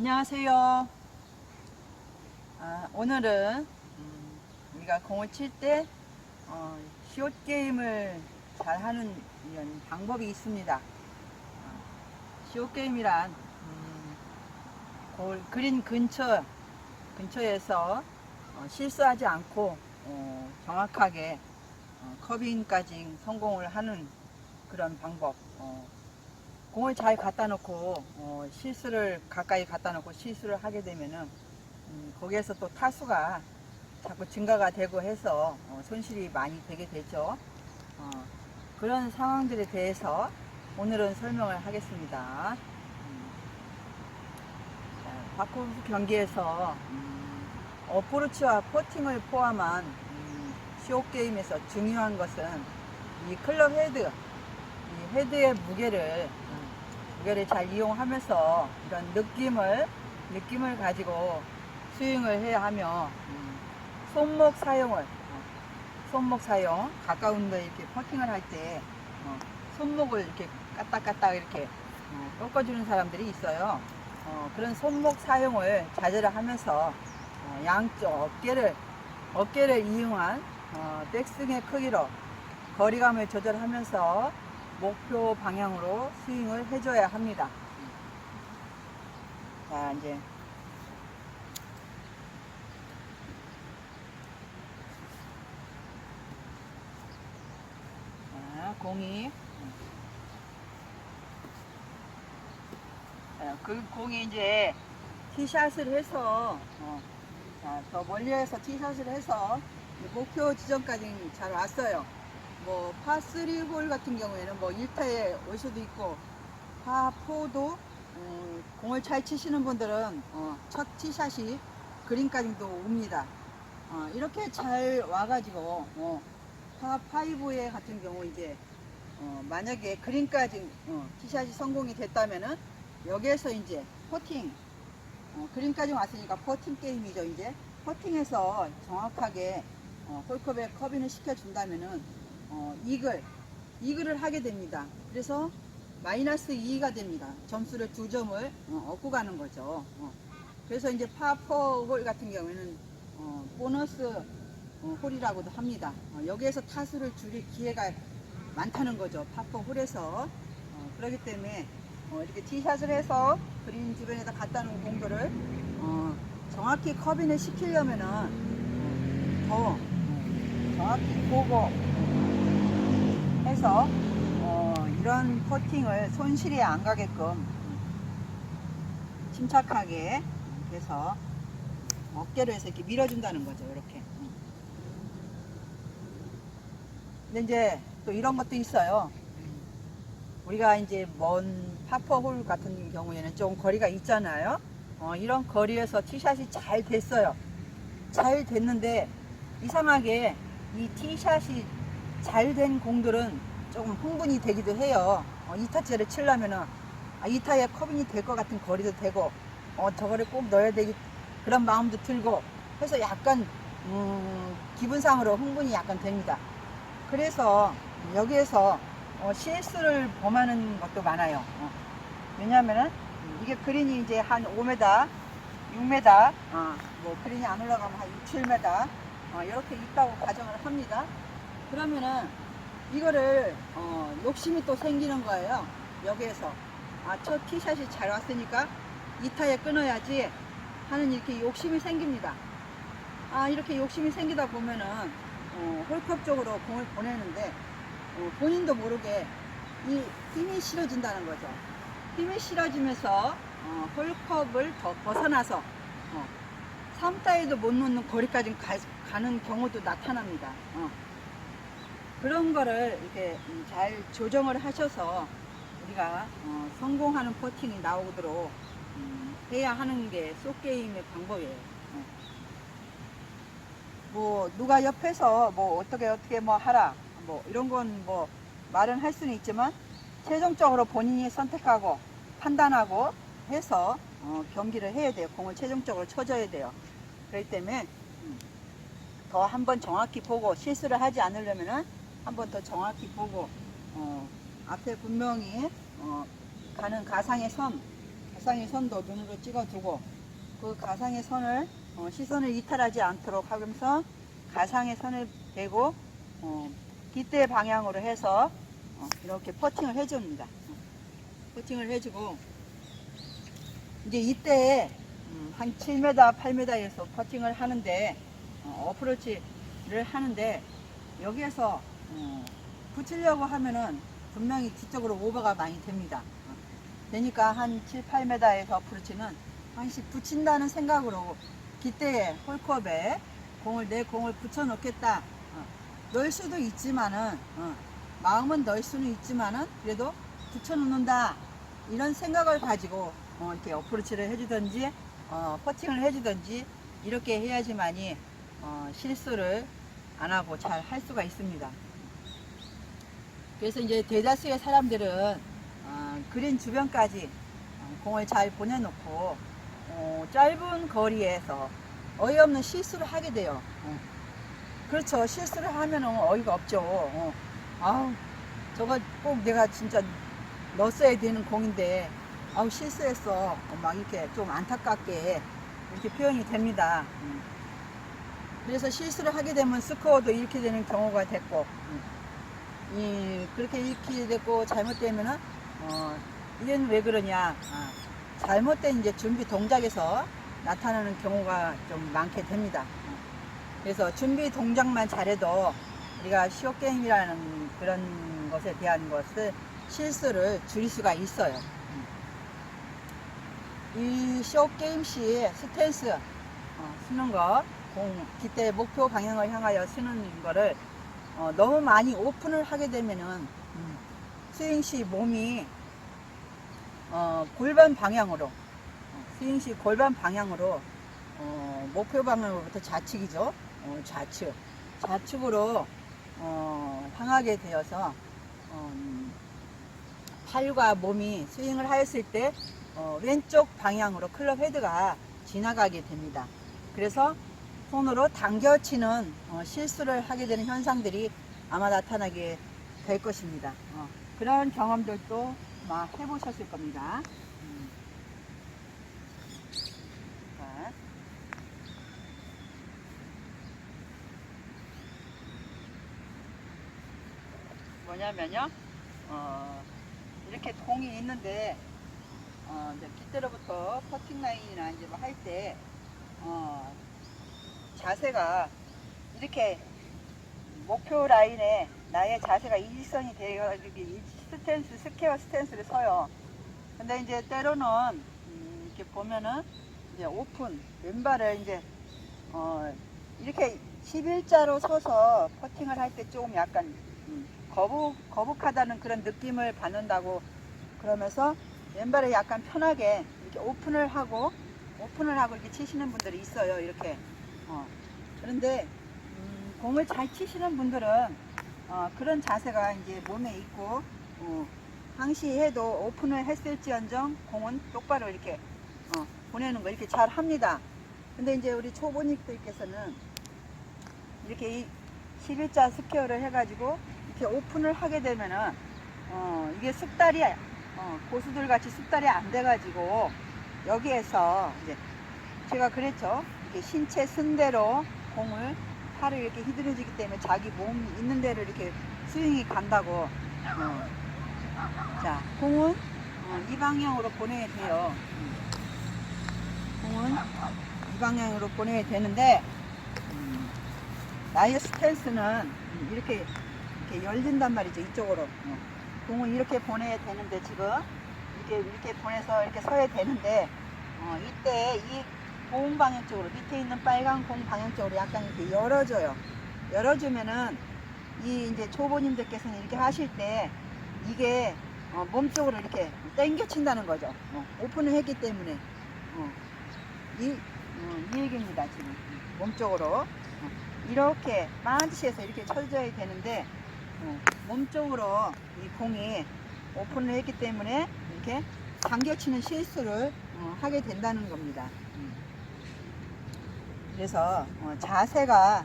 안녕하세요. 오늘은 우리가 공을 칠 때 숏 게임을 잘 하는 이런 방법이 있습니다. 숏 게임이란 그린 근처에서 실수하지 않고 정확하게 커빙까지 성공을 하는 그런 방법. 공을 잘 갖다 놓고 실수를 가까이 갖다 놓고 실수를 하게 되면은 거기에서 또 타수가 자꾸 증가가 되고 해서 손실이 많이 되게 되죠. 그런 상황들에 대해서 오늘은 설명을 하겠습니다. 바쿠 경기에서 어프로치와 퍼팅을 포함한 숏 게임에서 중요한 것은 이 클럽 헤드, 이 헤드의 무게를 잘 이용하면서 이런 느낌을 가지고 스윙을 해야 하며 손목 사용, 가까운 데 이렇게 퍼팅을 할 때 손목을 이렇게 까딱까딱 이렇게 꺾어주는 사람들이 있어요. 그런 손목 사용을 자제를 하면서 양쪽 어깨를 이용한 백스윙의 크기로 거리감을 조절하면서 목표 방향으로 스윙을 해줘야 합니다. 자, 이제 공이 이제 티샷을 해서 더 멀리에서 티샷을 해서 목표 지점까지 잘 왔어요. 뭐 파3 홀 같은 경우에는 뭐 1타에 올 수도 있고 파4도 공을 잘 치시는 분들은 첫 티샷이 그린까지도 옵니다. 이렇게 잘 와가지고 파5에 같은 경우 이제 만약에 그린까지 티샷이 성공이 됐다면은 여기에서 이제 퍼팅 그린까지 왔으니까 퍼팅 게임이죠. 이제 퍼팅해서 정확하게 홀컵에 커빙을 시켜준다면은 이글을 하게 됩니다. 그래서 마이너스 2가 됩니다. 점수를 2점을 얻고 가는 거죠. 그래서 이제 파4 홀 같은 경우에는 보너스 홀이라고도 합니다. 여기에서 타수를 줄일 기회가 많다는 거죠. 파4 홀에서. 그렇기 때문에 이렇게 티샷을 해서 그린 주변에다 갖다 놓은 공들을 정확히 커빙을 시키려면은 더 정확히 보고 해서 이런 퍼팅을 손실이 안 가게끔 침착하게 해서 어깨를 해서 이렇게 밀어준다는 거죠. 이렇게. 근데 이제 또 이런 것도 있어요. 우리가 이제 먼 파4홀 같은 경우에는 좀 거리가 있잖아요. 이런 거리에서 티샷이 잘 됐어요. 잘 됐는데 이상하게 이 티샷이 잘 된 공들은 조금 흥분이 되기도 해요. 2타째를 치려면은 2타에 커빙이 될 것 같은 거리도 되고 저거를 꼭 넣어야 되기 그런 마음도 들고 해서 약간 기분상으로 흥분이 약간 됩니다. 그래서 여기에서 실수를 범하는 것도 많아요. 왜냐하면은 이게 그린이 이제 한 5m, 6m, 뭐 그린이 안 올라가면 한 6, 7m 이렇게 있다고 가정을 합니다. 그러면은 이거를 욕심이 또 생기는 거예요. 여기에서 첫 티샷이 잘 왔으니까 2타에 끊어야지 하는 이렇게 욕심이 생깁니다. 이렇게 욕심이 생기다 보면은 홀컵 쪽으로 공을 보내는데 본인도 모르게 이 힘이 실어진다는 거죠. 힘이 실어지면서 홀컵을 더 벗어나서 3타에도 못 놓는 거리까지 가는 경우도 나타납니다. 그런 거를 이렇게 잘 조정을 하셔서 우리가 성공하는 퍼팅이 나오도록 해야 하는 게 숏게임의 방법이에요. 뭐 누가 옆에서 뭐 어떻게 뭐 하라 뭐 이런 건 뭐 말은 할 수는 있지만 최종적으로 본인이 선택하고 판단하고 해서 경기를 해야 돼요. 공을 최종적으로 쳐줘야 돼요. 그렇기 때문에 더 한번 정확히 보고 실수를 하지 않으려면은 한 번 더 정확히 보고 앞에 분명히 가는 가상의 섬 가상의 선도 눈으로 찍어두고 그 가상의 선을 시선을 이탈하지 않도록 하면서 가상의 선을 대고 깃대 방향으로 해서 이렇게 퍼팅을 해줍니다. 퍼팅을 해주고 이제 이때 한 7m, 8m에서 퍼팅을 하는데 어프로치를 하는데 여기에서 붙이려고 하면은 분명히 뒤쪽으로 오버가 많이 됩니다. 되니까 한 7, 8m에서 어프로치는 한씩 붙인다는 생각으로 깃대에 홀컵에 내 공을 붙여 놓겠다. 넣을 수도 있지만은 마음은 넣을 수는 있지만은 그래도 붙여 놓는다 이런 생각을 가지고 이렇게 어프로치를 해주든지 퍼팅을 해주든지 이렇게 해야지만이 실수를 안 하고 잘 할 수가 있습니다. 그래서 이제 대다수의 사람들은 그린 주변까지 공을 잘 보내놓고 짧은 거리에서 어이없는 실수를 하게 돼요. 그렇죠. 실수를 하면 어이가 없죠. 아우 저거 꼭 내가 진짜 넣었어야 되는 공인데 아우 실수했어 막 이렇게 좀 안타깝게 이렇게 표현이 됩니다. 그래서 실수를 하게 되면 스코어도 이렇게 되는 경우가 됐고 그렇게 이렇게 됐고 잘못되면은 이건 왜 그러냐 잘못된 이제 준비 동작에서 나타나는 경우가 좀 많게 됩니다. 그래서 준비 동작만 잘해도 우리가 쇼게임이라는 그런 것에 대한 것을 실수를 줄일 수가 있어요. 이 쇼게임 시 스탠스 쓰는 거 깃대 목표 방향을 향하여 쓰는 거를 너무 많이 오픈을 하게 되면은 스윙 시 몸이 골반 방향으로 스윙 시 골반 방향으로 목표 방향으로부터 좌측이죠. 좌측으로 향하게 되어서 팔과 몸이 스윙을 하였을 때 왼쪽 방향으로 클럽 헤드가 지나가게 됩니다. 그래서 손으로 당겨치는 실수를 하게 되는 현상들이 아마 나타나게 될 것입니다. 그런 경험들도 막 해보셨을 겁니다. 뭐냐면요, 이렇게 공이 있는데, 이제 깃대로부터 퍼팅 라인이나 이제 뭐 할 때, 자세가 이렇게 목표 라인에 나의 자세가 일직선이 되어가지고 스탠스, 스퀘어 스탠스를 서요. 근데 이제 때로는, 이렇게 보면은, 이제 오픈, 왼발을 이제, 이렇게 11자로 서서 퍼팅을 할 때 조금 약간, 거북하다는 그런 느낌을 받는다고 그러면서 왼발을 약간 편하게 이렇게 오픈을 하고 이렇게 치시는 분들이 있어요. 이렇게. 그런데 공을 잘 치시는 분들은 그런 자세가 이제 몸에 있고 항시해도 오픈을 했을지언정 공은 똑바로 이렇게 보내는 거 이렇게 잘 합니다. 근데 이제 우리 초보님들께서는 이렇게 11자 스퀘어를 해가지고 이렇게 오픈을 하게 되면은 이게 숙달이 고수들 같이 숙달이 안 돼가지고 여기에서 이제 제가 그랬죠. 이렇게 신체 순대로 공을 팔을 이렇게 휘두르지기 때문에 자기 몸 있는 대로 이렇게 스윙이 간다고. 자, 공은 이 방향으로 보내야 돼요. 공은 이 방향으로 보내야 되는데 나의 스탠스는 이렇게 열린단 말이죠. 이쪽으로. 공을 이렇게 보내야 되는데 지금 이렇게 보내서 이렇게 서야 되는데 이때 이 공 방향 쪽으로 밑에 있는 빨간 공 방향 쪽으로 약간 이렇게 열어줘요. 열어주면은 이 이제 초보님들께서는 이렇게 하실 때 이게 몸 쪽으로 이렇게 당겨 친다는 거죠. 오픈을 했기 때문에 이 얘기입니다. 지금 몸 쪽으로 이렇게 반드시 해서 이렇게 쳐줘야 되는데 몸 쪽으로 이 공이 오픈을 했기 때문에 이렇게 당겨치는 실수를 하게 된다는 겁니다. 그래서 자세가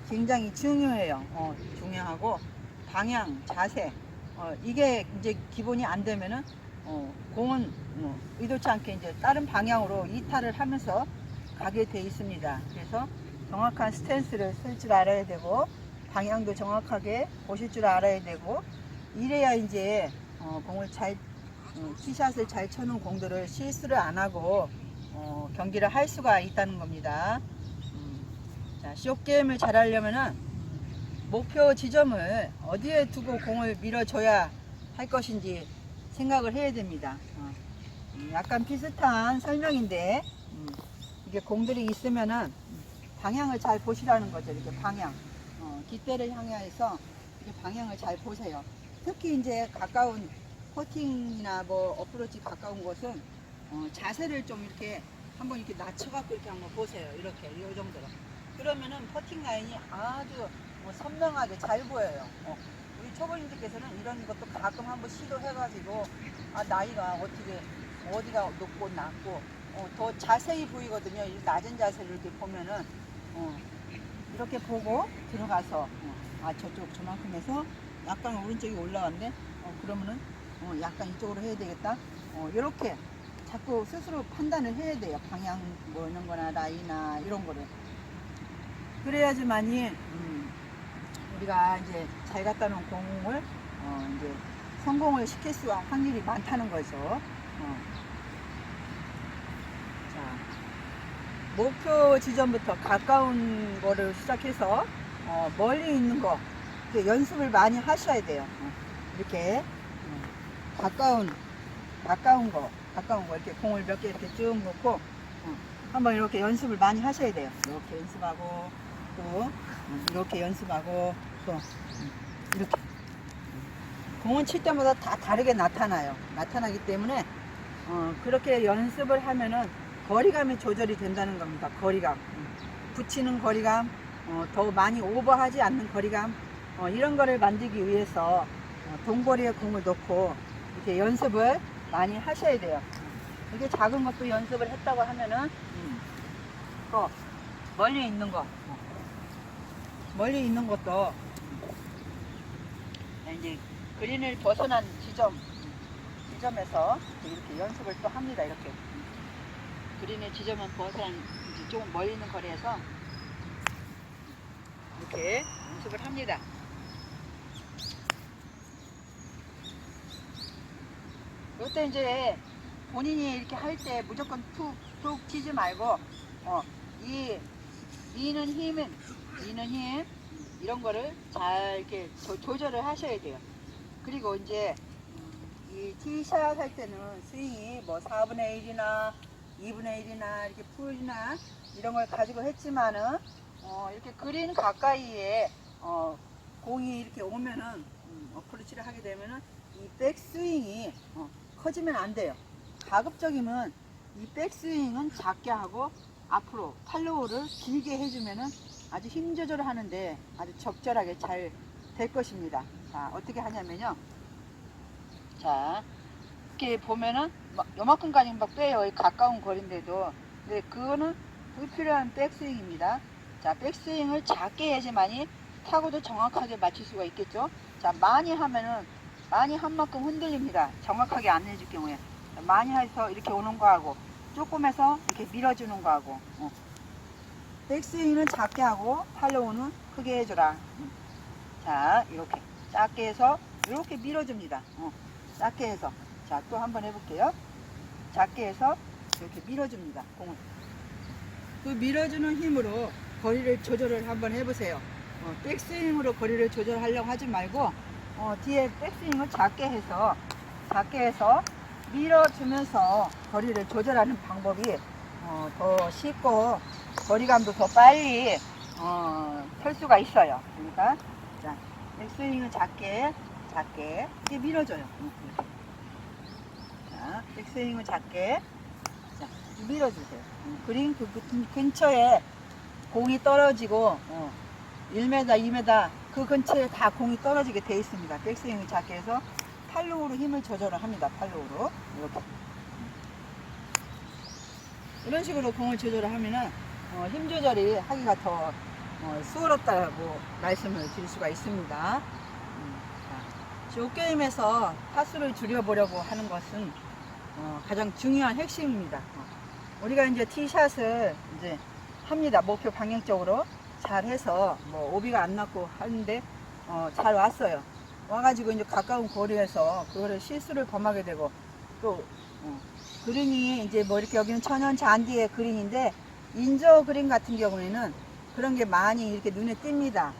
굉장히 중요해요. 중요하고 방향, 자세 이게 이제 기본이 안 되면은 공은 의도치 않게 이제 다른 방향으로 이탈을 하면서 가게 돼 있습니다. 그래서 정확한 스탠스를 쓸 줄 알아야 되고 방향도 정확하게 보실 줄 알아야 되고 이래야 이제 공을 잘 티샷을 잘 쳐놓은 공들을 실수를 안 하고 경기를 할 수가 있다는 겁니다. 자, 숏게임을 잘 하려면은 목표 지점을 어디에 두고 공을 밀어줘야 할 것인지 생각을 해야 됩니다. 약간 비슷한 설명인데 이게 공들이 있으면은 방향을 잘 보시라는 거죠. 이렇게 방향, 깃대를 향해서 이렇게 방향을 잘 보세요. 특히 이제 가까운 퍼팅이나 뭐 어프로치 가까운 곳은 자세를 좀 이렇게 한번 이렇게 낮춰갖고 이렇게 한번 보세요. 이렇게 이 정도로. 그러면은 퍼팅 라인이 아주 선명하게 잘 보여요. 우리 초보님들께서는 이런 것도 가끔 한번 시도해가지고 나이가 어디가 높고 낮고 더 자세히 보이거든요. 이 낮은 자세를 이렇게 보면은 이렇게 보고 들어가서 저쪽 저만큼 해서 약간 오른쪽이 올라갔네. 그러면은 약간 이쪽으로 해야 되겠다. 이렇게 자꾸 스스로 판단을 해야 돼요. 방향 뭐 이런 거나 라이나 이런 거를. 그래야지만이 우리가 이제 잘 갖다 놓은 공을 이제 성공을 시킬 수 확률이 많다는 거죠. 자, 목표 지점부터 가까운 거를 시작해서 멀리 있는 거 연습을 많이 하셔야 돼요. 이렇게 가까운 거 이렇게 공을 몇 개 이렇게 쭉 놓고 한번 이렇게 연습을 많이 하셔야 돼요. 이렇게 연습하고 또 이렇게 연습하고 또 이렇게 공은 칠 때마다 다 다르게 나타나기 때문에 그렇게 연습을 하면은 거리감이 조절이 된다는 겁니다. 거리감, 붙이는 거리감, 더 많이 오버하지 않는 거리감, 이런 거를 만들기 위해서 동거리에 공을 놓고 이렇게 연습을 많이 하셔야 돼요. 이게 작은 것도 연습을 했다고 하면은 또 멀리 있는 것도 이제 그린을 벗어난 지점에서 이렇게 연습을 또 합니다. 이렇게 그린의 지점은 벗어난 이제 조금 멀리 있는 거리에서 이렇게 연습을 합니다. 이때 이제 본인이 이렇게 할 때 무조건 툭툭 치지 말고 이는 힘 이런 거를 잘 이렇게 조절을 하셔야 돼요. 그리고 이제 이 티샷 할 때는 스윙이 뭐 4분의 1이나 2분의 1이나 이렇게 풀이나 이런 걸 가지고 했지만은 이렇게 그린 가까이에 공이 이렇게 오면은 어프로치를 하게 되면은 이 백스윙이 커지면 안 돼요. 가급적이면 이 백스윙은 작게 하고 앞으로 팔로우를 길게 해주면은 아주 힘 조절을 하는데 아주 적절하게 잘 될 것입니다. 자, 어떻게 하냐면요. 자, 이렇게 보면은 요만큼까지 막 빼요. 가까운 거리인데도. 근데 그거는 불필요한 백스윙입니다. 자, 백스윙을 작게 해야지만이 타고도 정확하게 맞출 수가 있겠죠. 자, 많이 하면은 많이 한 만큼 흔들립니다. 정확하게 안 해줄 경우에. 많이 해서 이렇게 오는 거하고 조금 해서 이렇게 밀어주는 거하고 백스윙은 작게 하고 팔로우는 크게 해줘라. 자, 이렇게 작게 해서 이렇게 밀어줍니다. 작게 해서. 자, 또 한번 해볼게요. 작게 해서 이렇게 밀어줍니다. 공을. 그 밀어주는 힘으로 거리를 조절을 한번 해보세요. 백스윙으로 거리를 조절하려고 하지 말고 뒤에 백스윙을 작게 해서 밀어주면서 거리를 조절하는 방법이 더 쉽고 거리감도 더 빨리 펼 수가 있어요. 그러니까 자, 백스윙은 작게 이렇게 밀어줘요. 자, 백스윙은 작게 자, 밀어주세요. 그린 그 근처에 공이 떨어지고 1m, 2m 그 근처에 다 공이 떨어지게 돼 있습니다. 백스윙을 작게 해서 팔로우로 힘을 조절을 합니다. 팔로우로 이렇게 이런 식으로 공을 조절을 하면은 힘 조절이 하기가 더 수월하다고 말씀을 드릴 수가 있습니다. 자, 쇼게임에서 타수를 줄여보려고 하는 것은 가장 중요한 핵심입니다. 우리가 이제 티샷을 이제 합니다. 목표 방향적으로 잘 해서 뭐 오비가 안 났고 하는데 잘 왔어요. 와가지고 이제 가까운 거리에서 그거를 실수를 범하게 되고 또 그린이 이제 뭐 이렇게 여기는 천연 잔디의 그린인데 인조 그린 같은 경우에는 그런 게 많이 이렇게 눈에 띕니다.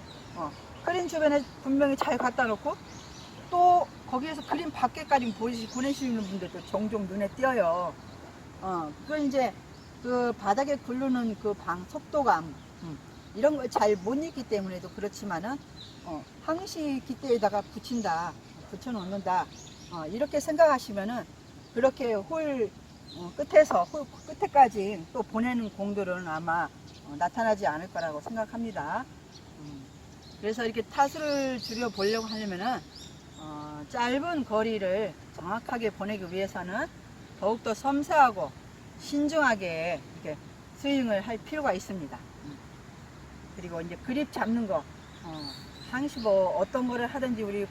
그린 주변에 분명히 잘 갖다 놓고 또 거기에서 그린 밖에까지 보내시는 분들도 종종 눈에 띄어요. 그건 이제 그 바닥에 굴르는 그 속도감, 이런 걸 잘 못 읽기 때문에도 그렇지만은, 항시 깃대에다가 붙여놓는다. 이렇게 생각하시면은, 그렇게 홀 끝에서 홀 끝에까지 또 보내는 공들은 아마 나타나지 않을 거라고 생각합니다. 그래서 이렇게 타수를 줄여 보려고 하려면은, 짧은 거리를 정확하게 보내기 위해서는 더욱더 섬세하고 신중하게 이렇게 스윙을 할 필요가 있습니다. 그리고 이제 그립 잡는 거, 항시 뭐 어떤 거를 하든지 우리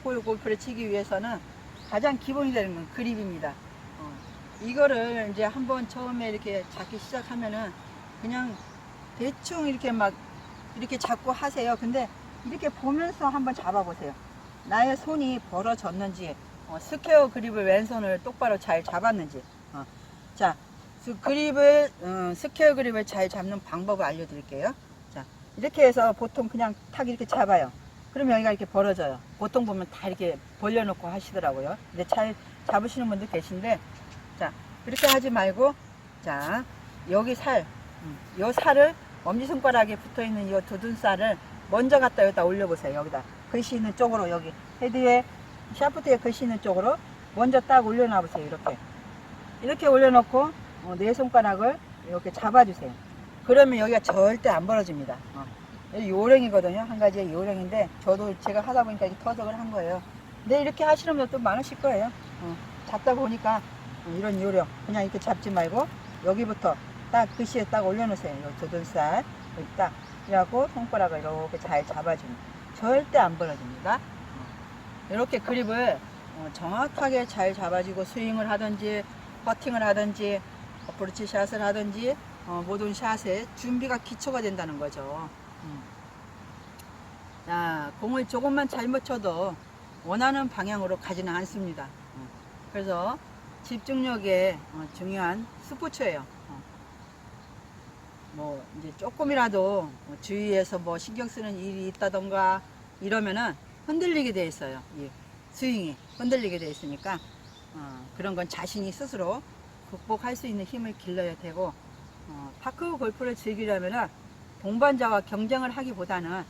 홀 골프를 치기 위해서는 가장 기본이 되는 건 그립입니다. 이거를 이제 한번 처음에 이렇게 잡기 시작하면은 그냥 대충 이렇게 막 이렇게 잡고 하세요. 근데 이렇게 보면서 한번 잡아보세요. 나의 손이 벌어졌는지, 스퀘어 그립을 왼손을 똑바로 잘 잡았는지. 자, 스퀘어 그립을 잘 잡는 방법을 알려드릴게요. 자, 이렇게 해서 보통 그냥 탁 이렇게 잡아요. 그럼 여기가 이렇게 벌어져요. 보통 보면 다 이렇게 벌려놓고 하시더라고요. 근데 잘 잡으시는 분들 계신데, 자, 그렇게 하지 말고, 자, 여기 요 살을 엄지손가락에 붙어있는 이 두둔살을 먼저 갖다 여기다 올려보세요. 여기다. 글씨 있는 쪽으로, 여기 헤드에, 샤프트에 글씨 있는 쪽으로 먼저 딱 올려놔 보세요. 이렇게 올려놓고, 네 손가락을 이렇게 잡아주세요. 그러면 여기가 절대 안 벌어집니다. 요령이거든요. 한 가지의 요령인데, 저도 제가 하다 보니까 이렇게 터득을 한 거예요. 근데 이렇게 하시는 분들 또 많으실 거예요. 잡다 보니까 이런 요령. 그냥 이렇게 잡지 말고, 여기부터 딱 글씨에 딱 올려놓으세요. 요 두둔살. 여기 딱. 그래갖고 손가락을 이렇게 잘 잡아주면 절대 안 벌어집니다. 이렇게 그립을 정확하게 잘 잡아주고 스윙을 하든지 퍼팅을 하든지 어프로치 샷을 하든지 모든 샷에 준비가 기초가 된다는 거죠. 자, 공을 조금만 잘못 쳐도 원하는 방향으로 가지는 않습니다. 그래서 집중력에 중요한 스포츠예요. 뭐 이제 조금이라도 주위에서 뭐 신경 쓰는 일이 있다던가 이러면은 흔들리게 돼 있어요. 이 스윙이 흔들리게 돼 있으니까 그런 건 자신이 스스로 극복할 수 있는 힘을 길러야 되고, 파크 골프를 즐기려면은 동반자와 경쟁을 하기보다는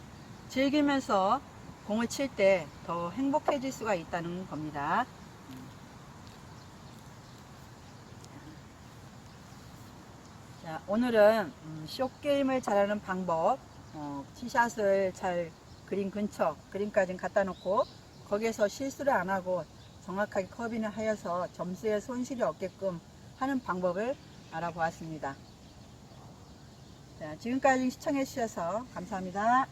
즐기면서 공을 칠 때 더 행복해질 수가 있다는 겁니다. 자, 오늘은 숏게임을 잘하는 방법, 티샷을 잘 그린 근처, 그린까지 갖다 놓고 거기에서 실수를 안 하고 정확하게 커빙을 하여서 점수에 손실이 없게끔 하는 방법을 알아보았습니다. 자, 지금까지 시청해 주셔서 감사합니다.